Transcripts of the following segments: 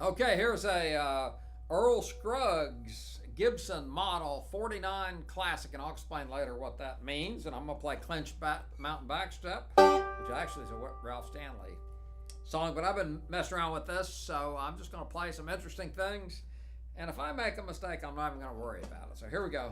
Okay, here's a Earl Scruggs Gibson Model 49 Classic, and I'll explain later what that means. And I'm going to play Clinch Mountain Backstep, which actually is a Ralph Stanley song, but I've been messing around with this, so I'm just going to play some interesting things. And if I make a mistake, I'm not even going to worry about it. So here we go.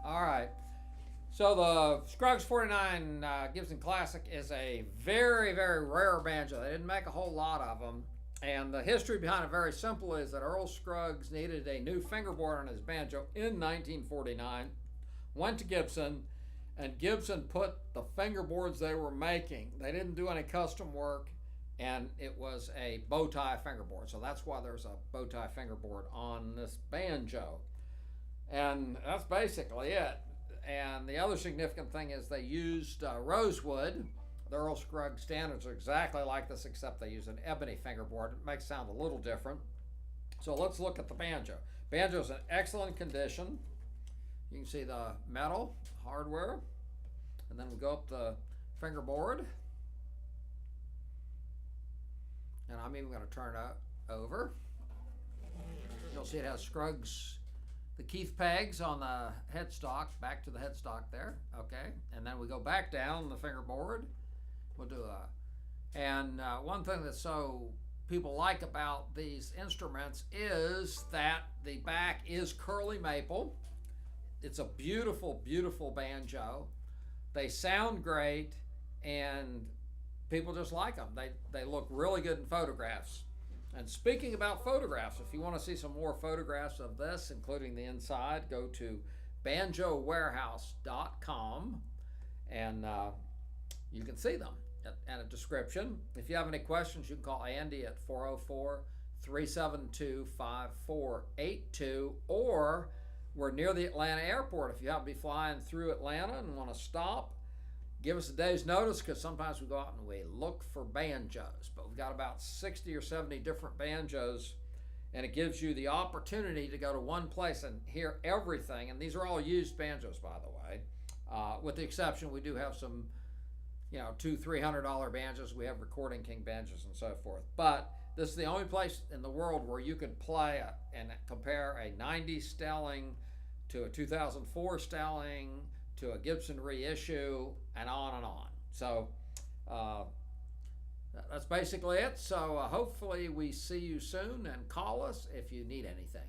All right. So the Scruggs 49 Gibson Classic is a very, very rare banjo. They didn't make a whole lot of them. And the history behind it, very simple, is that Earl Scruggs needed a new fingerboard on his banjo in 1949, went to Gibson, and Gibson put the fingerboards they were making. They didn't do any custom work, and it was a bow tie fingerboard. So that's why there's a bow tie fingerboard on this banjo. And that's basically it. And the other significant thing is they used rosewood. The Earl Scruggs standards are exactly like this, except they use an ebony fingerboard. It makes it sound a little different. So let's look at the banjo. Banjo is in excellent condition. You can see the metal hardware. And then we go up the fingerboard. And I'm even going to turn it over. You'll see it has Scruggs, the Keith pegs on the headstock, back to the headstock there, okay? And then we go back down the fingerboard. We'll do and one thing that's so people like about these instruments is that the back is curly maple. It's a beautiful, beautiful banjo. They sound great, and people just like them. They look really good in photographs. And speaking about photographs, if you want to see some more photographs of this, including the inside, go to banjowarehouse.com, and you can see them and a description. If you have any questions, you can call Andy at 404-372-5482, or we're near the Atlanta airport. If you happen to be flying through Atlanta and want to stop, give us a day's notice, because sometimes we go out and we look for banjos. But we've got about 60 or 70 different banjos, and it gives you the opportunity to go to one place and hear everything. And these are all used banjos, by the way, with the exception we do have some, $200-300 banjos. We have Recording King banjos and so forth. But this is the only place in the world where you could play and compare a 90 Stelling to a 2004 Stelling to a Gibson reissue, and on and on. So that's basically it. So hopefully we see you soon, and call us if you need anything.